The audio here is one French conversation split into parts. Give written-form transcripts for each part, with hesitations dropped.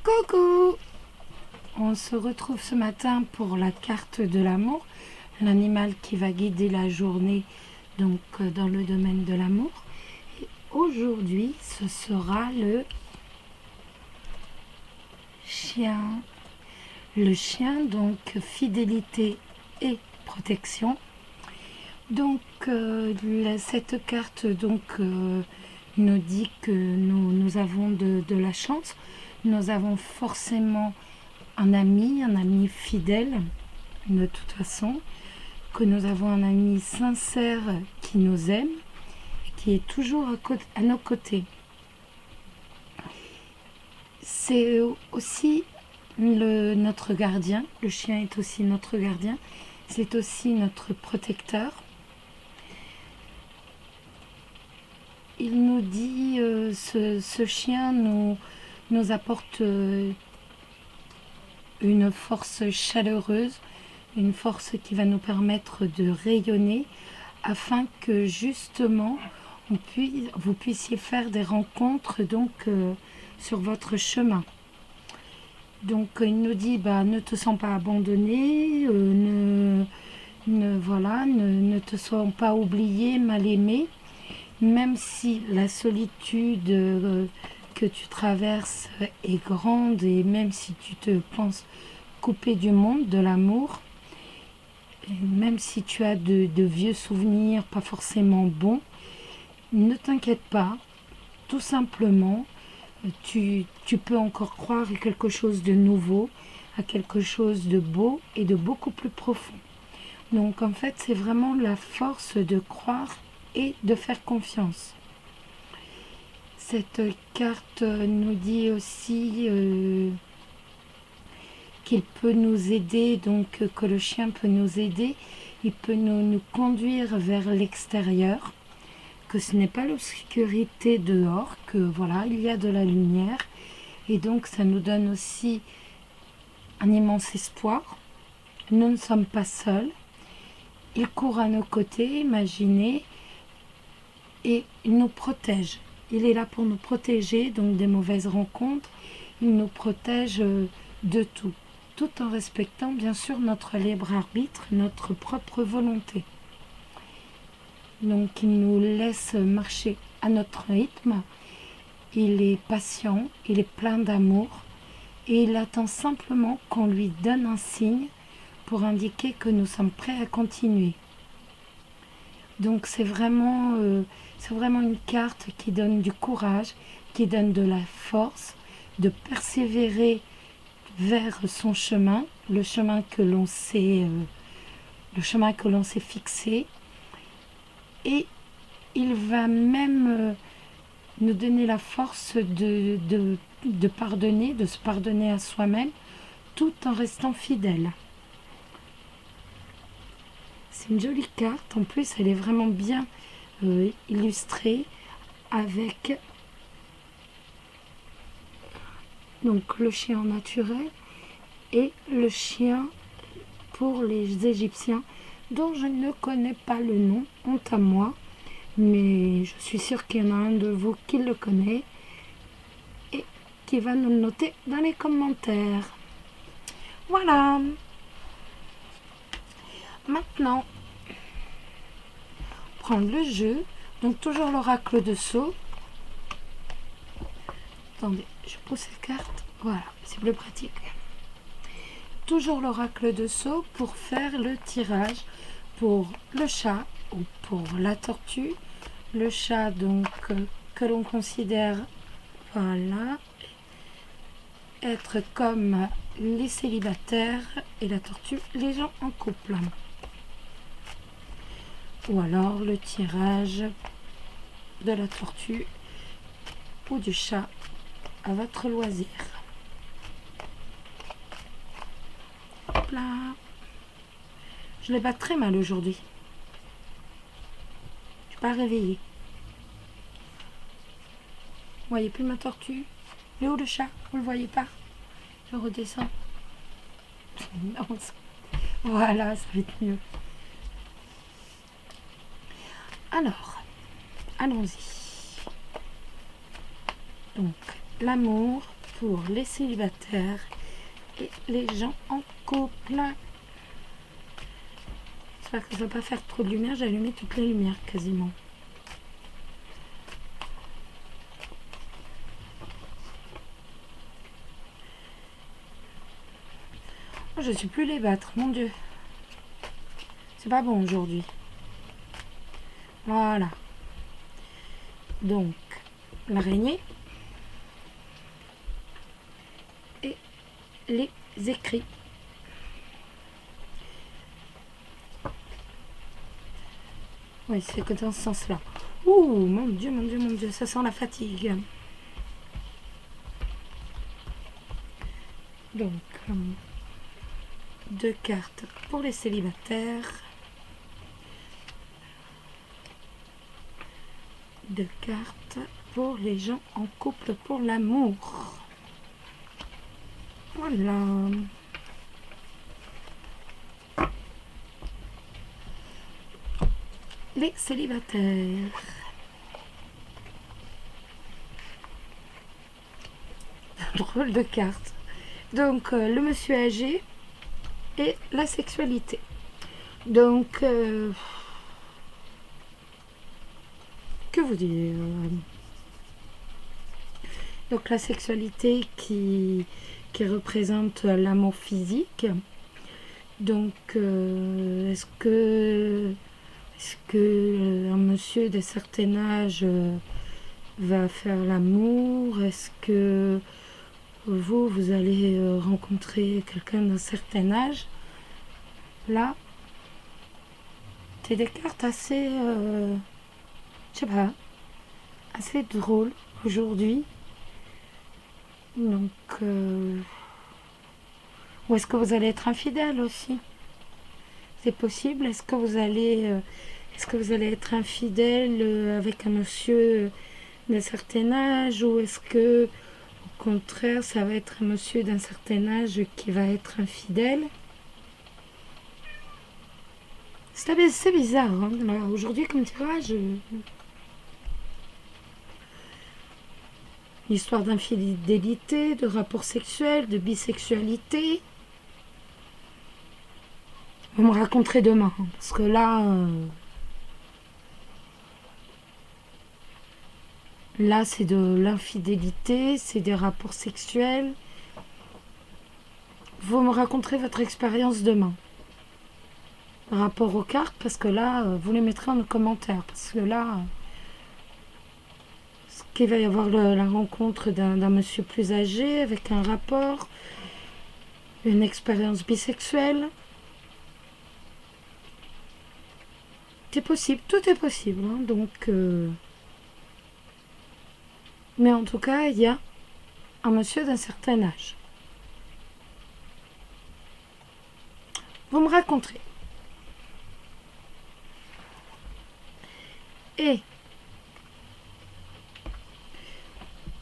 Coucou! On se retrouve ce matin pour la carte de l'amour, l'animal qui va guider la journée donc dans le domaine de l'amour. Et aujourd'hui, ce sera le chien. Le chien, donc fidélité et protection. Donc cette carte nous dit que nous avons de la chance. Nous avons forcément un ami fidèle de toute façon, que nous avons un ami sincère qui nous aime et qui est toujours à nos côtés. C'est aussi notre gardien, le chien est aussi notre gardien, c'est aussi notre protecteur. Il nous dit, ce chien nous apporte une force chaleureuse, une force qui va nous permettre de rayonner afin que justement vous puissiez faire des rencontres sur votre chemin. Donc il nous dit ne te sens pas abandonné, ne te sens pas oublié, mal aimé, même si la solitude que tu traverses est grande et même si tu te penses coupé du monde, de l'amour, même si tu as de vieux souvenirs pas forcément bons, ne t'inquiète pas, tout simplement, tu peux encore croire à quelque chose de nouveau, à quelque chose de beau et de beaucoup plus profond. Donc en fait, c'est vraiment la force de croire et de faire confiance. Cette carte nous dit aussi qu'il peut nous aider, donc que le chien peut nous aider, il peut nous conduire vers l'extérieur, que ce n'est pas l'obscurité dehors, que voilà, il y a de la lumière, et donc ça nous donne aussi un immense espoir. Nous ne sommes pas seuls, il court à nos côtés, imaginez, et il nous protège. Il est là pour nous protéger donc des mauvaises rencontres, il nous protège de tout en respectant bien sûr notre libre arbitre, notre propre volonté. Donc il nous laisse marcher à notre rythme, il est patient, il est plein d'amour et il attend simplement qu'on lui donne un signe pour indiquer que nous sommes prêts à continuer. Donc c'est vraiment une carte qui donne du courage, qui donne de la force, de persévérer vers son chemin, le chemin que l'on s'est fixé. Et il va même nous donner la force de pardonner, de se pardonner à soi-même, tout en restant fidèle. C'est une jolie carte, en plus elle est vraiment bien illustrée avec donc le chien naturel et le chien pour les Égyptiens, dont je ne connais pas le nom, honte à moi, mais je suis sûre qu'il y en a un de vous qui le connaît et qui va nous le noter dans les commentaires. Voilà. Maintenant, prendre le jeu, donc toujours l'oracle de Sceaux. Attendez, je pousse la carte, voilà, c'est plus pratique. Toujours l'oracle de Sceaux pour faire le tirage pour le chat ou pour la tortue. Le chat donc que l'on considère être comme les célibataires et la tortue les gens en couple. Ou alors le tirage de la tortue ou du chat à votre loisir. Hop là. Je les bats très mal aujourd'hui. Je suis pas réveillée. Vous voyez plus ma tortue? Il est où le chat? Vous le voyez pas? Je redescends. Non, voilà, ça va être mieux. Alors, allons-y. Donc, l'amour, pour les célibataires et les gens en couple. J'espère que ça va pas faire trop de lumière. J'ai allumé toutes les lumières quasiment. Oh, je ne suis plus les battre, mon Dieu. C'est pas bon aujourd'hui. Voilà. Donc, l'araignée et les écrits. Oui, c'est que dans ce sens-là. Ouh, mon Dieu, mon Dieu, mon Dieu, ça sent la fatigue. Donc, 2 cartes pour les célibataires. 2 cartes pour les gens en couple pour l'amour. Voilà. Les célibataires. Drôle de carte. Donc, le monsieur âgé et la sexualité. Donc, que vous dire? Donc, la sexualité qui représente l'amour physique. Donc, est-ce que un monsieur d'un certain âge va faire l'amour? Est-ce que vous allez rencontrer quelqu'un d'un certain âge? Là, c'est des cartes assez, je sais pas, assez drôles aujourd'hui. Donc, ou est-ce que vous allez être infidèle aussi? C'est possible. Est-ce que vous allez être infidèle avec un monsieur d'un certain âge, ou est-ce que au contraire ça va être un monsieur d'un certain âge qui va être infidèle? C'est bizarre, hein. Aujourd'hui comme tirage, l'histoire d'infidélité, de rapport sexuel, de bisexualité. Vous me raconterez demain, hein, parce que là c'est de l'infidélité, c'est des rapports sexuels. Vous me raconterez votre expérience demain par rapport aux cartes, parce que là, vous les mettrez en commentaire, parce que là, qu'il va y avoir la rencontre d'un monsieur plus âgé avec un rapport, une expérience bisexuelle. C'est possible, tout est possible, hein, donc... Mais en tout cas, il y a un monsieur d'un certain âge. Vous me raconterez. Et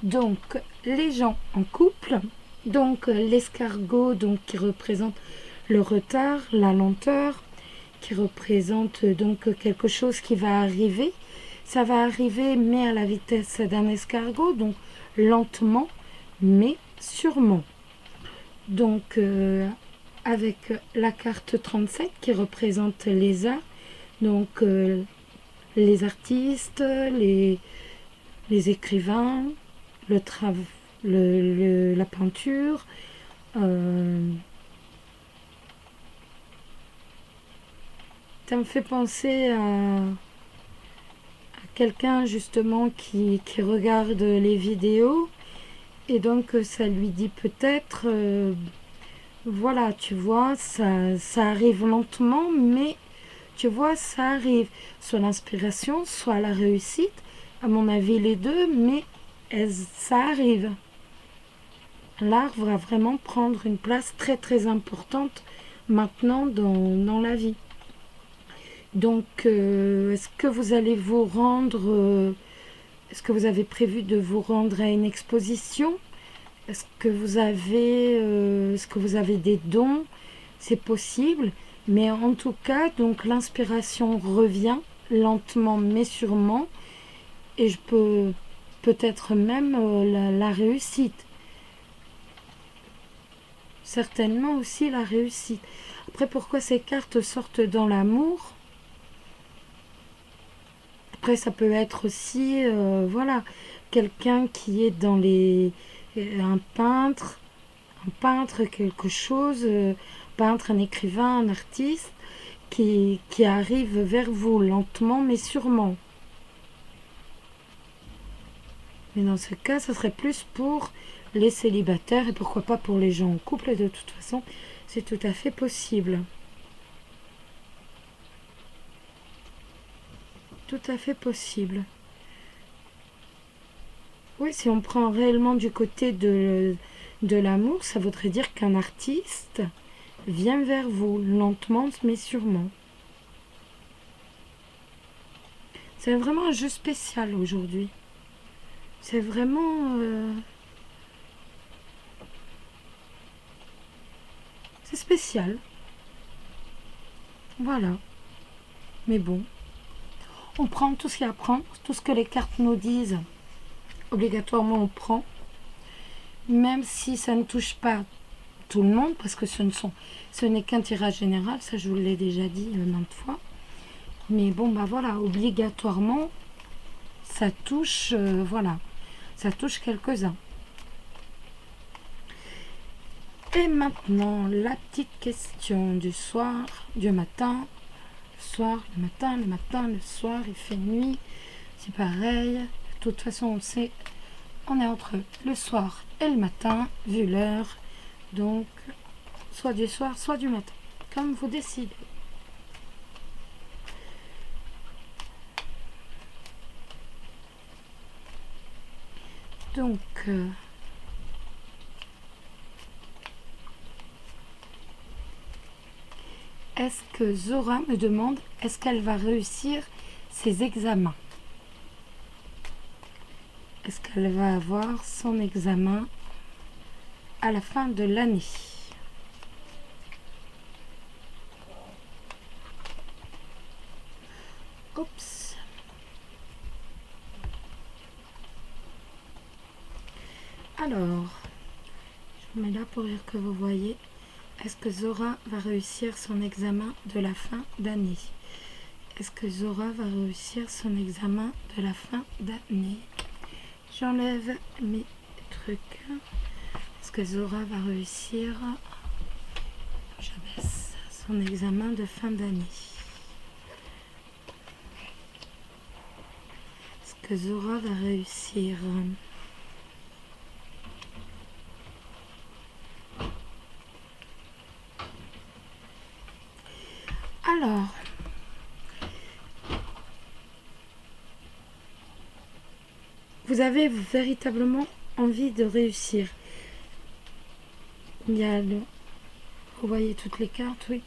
donc, les gens en couple, donc l'escargot donc, qui représente le retard, la lenteur, qui représente donc quelque chose qui va arriver. Ça va arriver, mais à la vitesse d'un escargot, donc lentement, mais sûrement. Donc, avec la carte 37 qui représente les arts, donc les artistes, les écrivains, la peinture, ça me fait penser à quelqu'un justement qui regarde les vidéos, et donc ça lui dit peut-être voilà, tu vois, ça arrive lentement, mais tu vois, ça arrive, soit l'inspiration, soit la réussite, à mon avis les deux, mais ça arrive. L'art va vraiment prendre une place très très importante maintenant dans la vie. Donc, est-ce que vous allez vous rendre, est-ce que vous avez prévu de vous rendre à une exposition? Est-ce que vous avez des dons? C'est possible, mais en tout cas, donc l'inspiration revient lentement mais sûrement, et je peux peut-être même la réussite. certainement aussi la réussite. Après, pourquoi ces cartes sortent dans l'amour? Après, ça peut être aussi, voilà, quelqu'un qui est dans les... un peintre, quelque chose, peintre, un écrivain, un artiste, qui arrive vers vous lentement mais sûrement. Mais dans ce cas, ce serait plus pour les célibataires et pourquoi pas pour les gens en couple. Et de toute façon, c'est tout à fait possible. Tout à fait possible. Oui, si on prend réellement du côté de l'amour, ça voudrait dire qu'un artiste vient vers vous, lentement mais sûrement. C'est vraiment un jeu spécial aujourd'hui. C'est vraiment... c'est spécial. Voilà. Mais bon. On prend tout ce qu'il y a à prendre, tout ce que les cartes nous disent. Obligatoirement, on prend. Même si ça ne touche pas tout le monde, parce que ce n'est qu'un tirage général, ça je vous l'ai déjà dit maintes fois. Mais bon, bah voilà, obligatoirement, ça touche, voilà, ça touche quelques-uns. Et maintenant, la petite question du soir, du matin. Le soir, le matin, le matin, le soir, il fait nuit, c'est pareil. De toute façon, on sait, on est entre le soir et le matin, vu l'heure. Donc, soit du soir, soit du matin, comme vous décidez. Donc, est-ce que Zora me demande, est-ce qu'elle va réussir ses examens? Est-ce qu'elle va avoir son examen à la fin de l'année? Oups. Alors, je mets là pour dire que vous voyez. Est-ce que Zora va réussir son examen de la fin d'année? Est-ce que Zora va réussir son examen de la fin d'année? J'enlève mes trucs. Est-ce que Zora va réussir? J'abaisse son examen de fin d'année. Est-ce que Zora va réussir? Alors, vous avez véritablement envie de réussir. Il y a le... Vous voyez toutes les cartes, oui.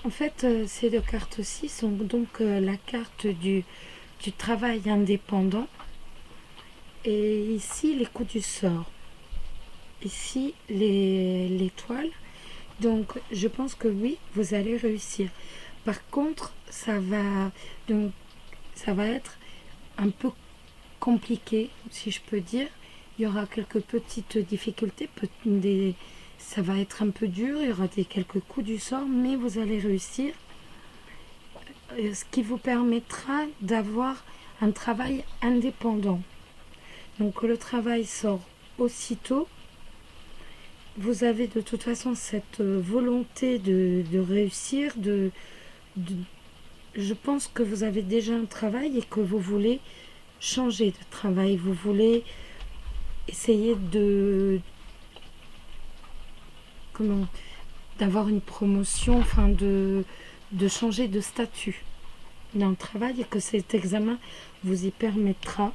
En fait, ces deux cartes aussi sont donc la carte du travail indépendant. Et ici, les coups du sort. Ici, l'étoile. Donc, je pense que oui, vous allez réussir. Par contre, ça va être un peu compliqué, si je peux dire. Il y aura quelques petites difficultés, ça va être un peu dur, il y aura quelques coups du sort, mais vous allez réussir. Ce qui vous permettra d'avoir un travail indépendant. Donc le travail sort aussitôt. Vous avez de toute façon cette volonté de réussir, je pense que vous avez déjà un travail et que vous voulez changer de travail. Vous voulez essayer d'avoir une promotion, enfin de changer de statut dans le travail et que cet examen vous y permettra.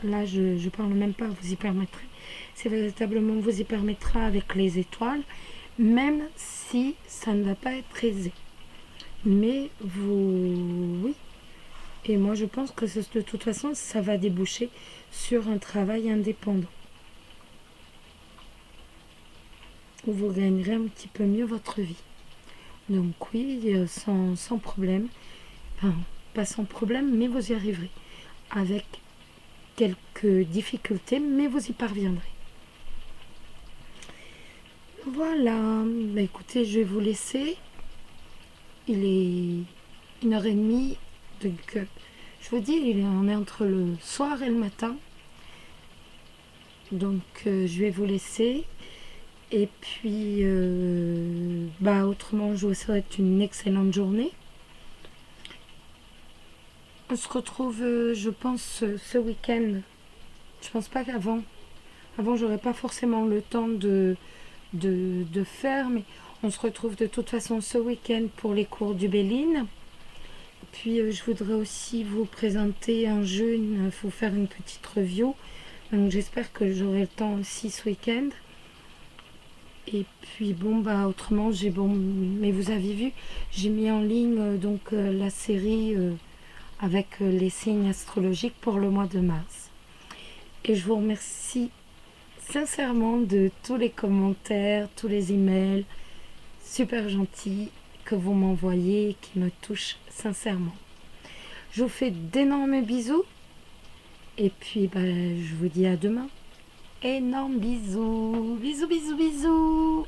Là, je parle même pas, vous y permettrez. C'est véritablement vous y permettra avec les étoiles, même si ça ne va pas être aisé. Mais oui. Et moi, je pense que de toute façon, ça va déboucher sur un travail indépendant. Où vous gagnerez un petit peu mieux votre vie. Donc oui, sans problème. Enfin, pas sans problème, mais vous y arriverez. Avec quelques difficultés, mais vous y parviendrez. Voilà, bah écoutez, je vais vous laisser. Il est 1h30, donc je vous dis, on est entre le soir et le matin. Donc je vais vous laisser. Et puis, bah autrement, je vous souhaite une excellente journée. On se retrouve, je pense, ce week-end. Je pense pas qu'avant. Avant, j'aurais pas forcément le temps de faire, mais on se retrouve de toute façon ce week-end pour les cours du Béline. Puis je voudrais aussi vous présenter un jeu, vous faire une petite review. Donc j'espère que j'aurai le temps aussi ce week-end. Et puis bon bah autrement mais vous avez vu, j'ai mis en ligne la série avec les signes astrologiques pour le mois de mars. Et je vous remercie sincèrement de tous les commentaires, tous les emails super gentils que vous m'envoyez et qui me touchent sincèrement. Je vous fais d'énormes bisous et puis bah, je vous dis à demain. Énormes bisous, bisous, bisous, bisous.